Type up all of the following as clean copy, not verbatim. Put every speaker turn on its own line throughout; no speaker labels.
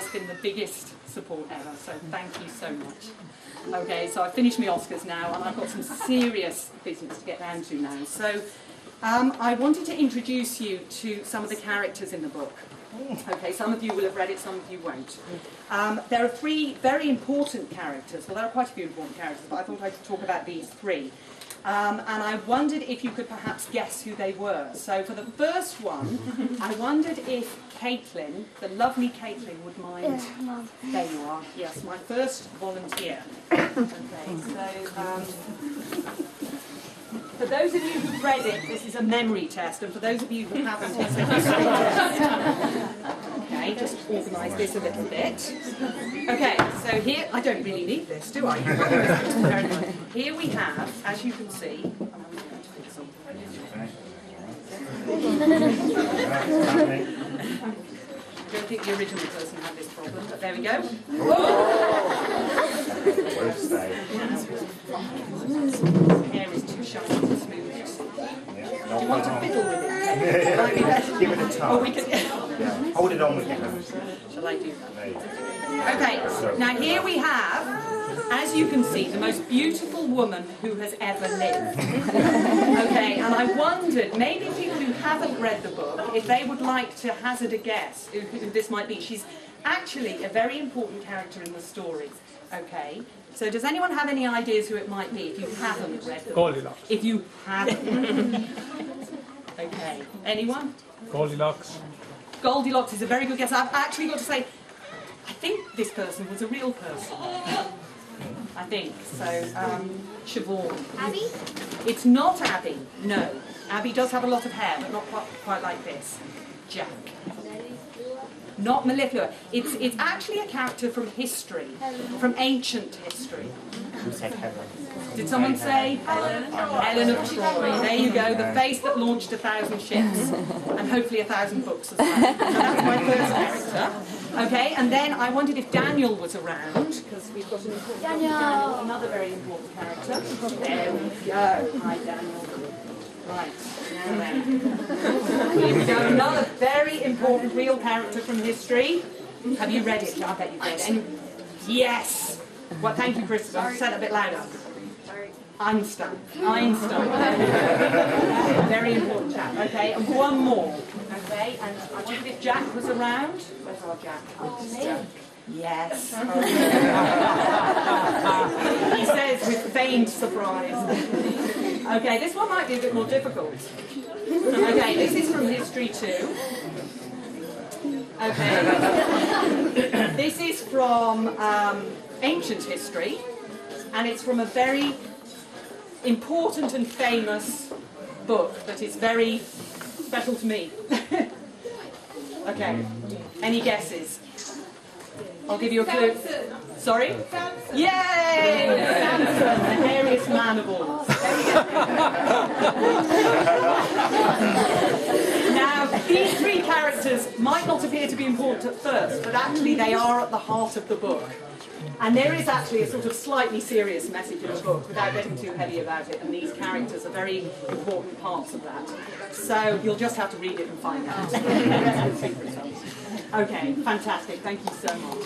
has been the biggest support ever, so thank you so much. Okay, so I've finished my Oscars now, and I've got some serious business to get down to now. So I wanted to introduce you to some of the characters in the book. Okay, some of you will have read it, some of you won't. There are three very important characters. Well, there are quite a few important characters, but I thought I'd talk about these three. And I wondered if you could perhaps guess who they were. So for the first one, I wondered if Caitlin, the lovely Caitlin, would mind... There you are. Yes, my first volunteer. Okay, so... for those of you who've read it, this is a memory test, and for those of you who haven't, it's a history test. Okay, just organise this a little bit. Okay, so here, I don't really need this, do I? Here we have, as you can see, I don't think the original person had this problem, but there we go. Hair is too shiny to smooth. Do you want to fiddle with it?
Give it a tug.
Oh, we can...
Yeah. Hold it on with your hands.
Shall I do that? Okay, now here we have, as you can see, the most beautiful woman who has ever lived. Okay, and I wondered, maybe people who haven't read the book, if they would like to hazard a guess who this might be. She's actually a very important character in the story. Okay, so does anyone have any ideas who it might be if you haven't read the book?
Goldilocks.
If you haven't. Okay, anyone?
Goldilocks.
Goldilocks is a very good guess. I've actually got to say, I think this person was a real person. I think. So, Siobhan.
Abby?
It's not Abby, no. Abby does have a lot of hair, but not quite like this. Jack. Not Mellifluous. It's actually a character from history, from ancient history.
Who said Helen?
Did someone say Helen of Troy? There you go, the face that launched 1,000 ships, and hopefully 1,000 books as well. So that's my first character. Okay, and then I wondered if Daniel was around, because we've got an important Daniel, another very important character. There we go. Hi, Daniel. Right, now then. Here we go, another very important real character from history. Have you read it? I bet you've read it. And yes! Well, thank you, Christopher. Say it a bit louder. Einstein. Very important chap. Okay, and one more. Okay, and I wondered if Jack was around. Where's our Jack? Oh, yes. He says with feigned surprise. Okay, this one might be a bit more difficult. Okay, this is from history too. Okay. This is from ancient history, and it's from a very important and famous book that is very special to me. Okay, any guesses? I'll give you a clue. Sorry? Samson. Yay! Samson, the hairiest man of all. Now, these three characters might not appear to be important at first, but actually they are at the heart of the book. And there is actually a sort of slightly serious message in the book, without getting too heavy about it, and these characters are very important parts of that. So you'll just have to read it and find out. Okay, fantastic. Thank you so much.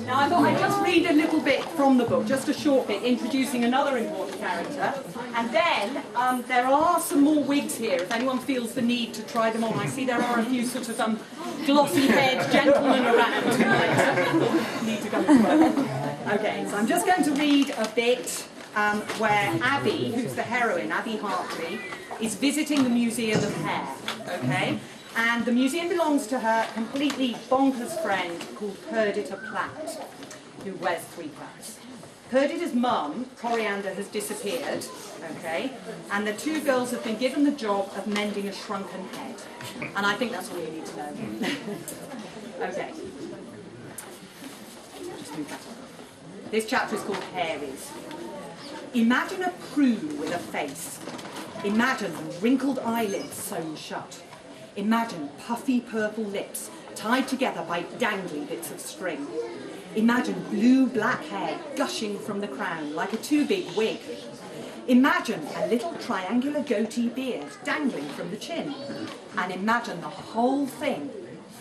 Now I thought I'd just read a little bit from the book, just a short bit, introducing another important character. And then there are some more wigs here, if anyone feels the need to try them on. I see there are a few sort of glossy-haired gentlemen around who might need to go as well. Okay, so I'm just going to read a bit where Abby, who's the heroine, Abby Hartley, is visiting the Museum of Hair, okay? And the museum belongs to her completely bonkers friend called Perdita Platt, who wears 3 plaits. Perdita's mum, Coriander, has disappeared, okay? And the 2 girls have been given the job of mending a shrunken head. And I think that's all you need to know. Okay. Just move that on. This chapter is called Hairies. Imagine a prune with a face. Imagine wrinkled eyelids sewn shut. Imagine puffy purple lips tied together by dangly bits of string. Imagine blue-black hair gushing from the crown like a too-big wig. Imagine a little triangular goatee beard dangling from the chin. And imagine the whole thing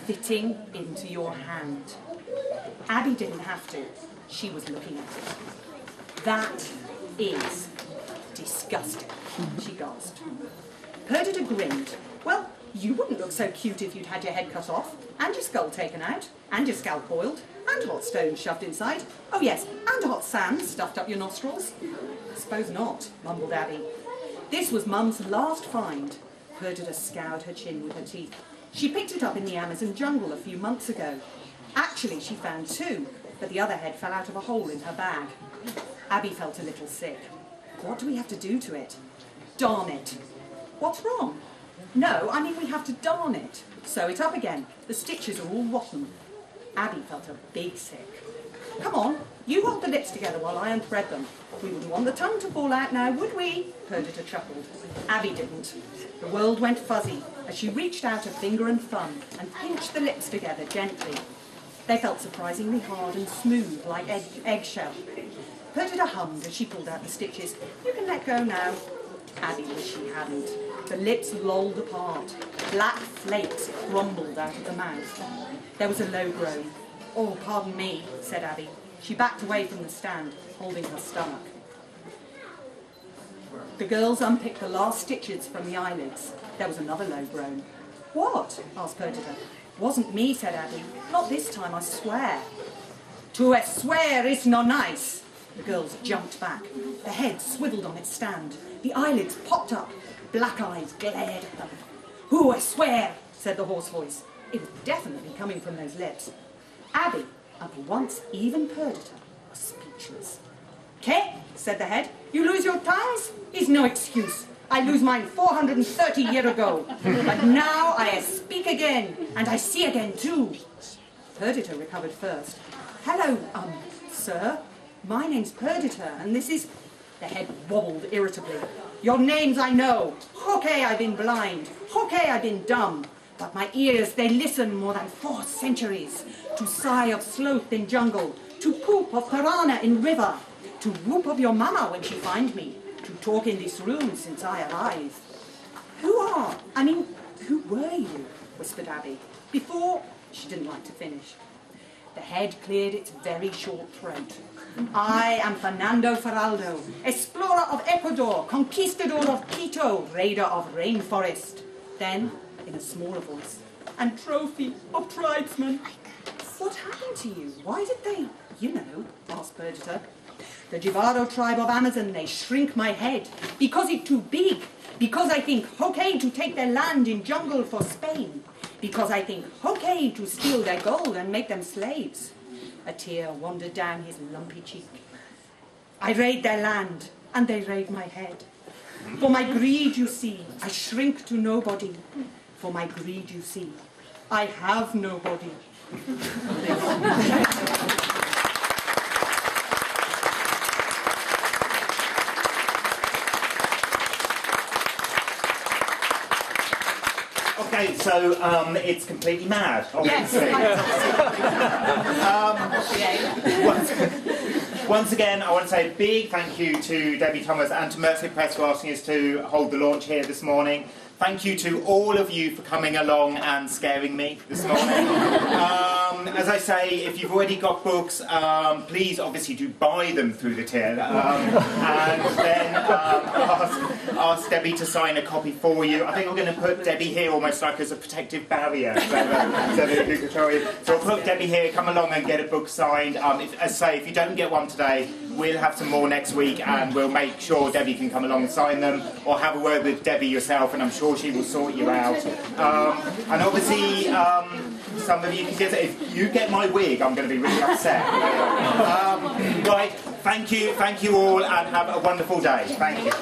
fitting into your hand. Abby didn't have to. She was looking at it. That is disgusting, she gasped. Perdita grinned. Well, you wouldn't look so cute if you'd had your head cut off, and your skull taken out, and your scalp boiled, and hot stones shoved inside. Oh yes, and hot sand stuffed up your nostrils. I suppose not, mumbled Abby. This was Mum's last find. Perdita scoured her chin with her teeth. She picked it up in the Amazon jungle a few months ago. Actually, she found two, but the other head fell out of a hole in her bag. Abby felt a little sick. What do we have to do to it? Darn it. What's wrong? No, I mean we have to darn it. Sew it up again. The stitches are all rotten. Abby felt a big sick. Come on, you hold the lips together while I unthread them. We wouldn't want the tongue to fall out now, would we? Perdita chuckled. Abby didn't. The world went fuzzy as she reached out a finger and thumb and pinched the lips together gently. They felt surprisingly hard and smooth, like eggshell. Perdita hummed as she pulled out the stitches. You can let go now. Abby wished she hadn't. The lips lolled apart. Black flakes crumbled out of the mouth. There was a low groan. Oh, pardon me, said Abby. She backed away from the stand, holding her stomach. The girls unpicked the last stitches from the eyelids. There was another low groan. What? Asked Perdita. Wasn't me, said Abby. Not this time, I swear. To swear is no nice. The girls jumped back. The head swiveled on its stand. The eyelids popped up. Black eyes glared at them. Who I swear, said the hoarse voice. It was definitely coming from those lips. Abby, and for once even Perdita, was speechless. "Ke?" said the head. "You lose your tongues? Is no excuse. I lose mine 430 years ago. But now I speak again, and I see again too." Perdita recovered first. "Hello, sir. My name's Perdita, and this is..." The head wobbled irritably. "Your names I know. Okay, I've been blind. Okay, I've been dumb. But my ears, they listen more than 4 centuries. To sigh of sloth in jungle, to poop of piranha in river, to whoop of your mama when she find me, to talk in this room since I arrived." Who were you? Whispered Abby. Before, she didn't like to finish. The head cleared its very short throat. "I am Fernando Feraldo, explorer of Ecuador, conquistador of Quito, raider of rainforest." Then, in a smaller voice, "and trophy of tribesmen." "What happened to you? Why did they, asked Perdita. "The Jivaro tribe of Amazon, they shrink my head, because it's too big, because I think okay to take their land in jungle for Spain, because I think okay to steal their gold and make them slaves." A tear wandered down his lumpy cheek. "I raid their land, and they raid my head. For my greed, you see, I shrink to nobody. For my greed, you see, I have nobody."
Okay, so it's completely mad, obviously. Once again, I want to say a big thank you to Debbie Thomas and to Mercier Press for asking us to hold the launch here this morning. Thank you to all of you for coming along and scaring me this morning. As I say, if you've already got books, please obviously do buy them through the till, and then ask Debbie to sign a copy for you. I think we're going to put Debbie here almost like as a protective barrier, so that you can show you. So we'll put Debbie here, come along and get a book signed. As I say, if you don't get one today, we'll have some more next week, and we'll make sure Debbie can come along and sign them, or have a word with Debbie yourself, and I'm sure she will sort you out. And obviously, some of you can guess, if you get my wig, I'm going to be really upset. Right, thank you all, and have a wonderful day. Thank you.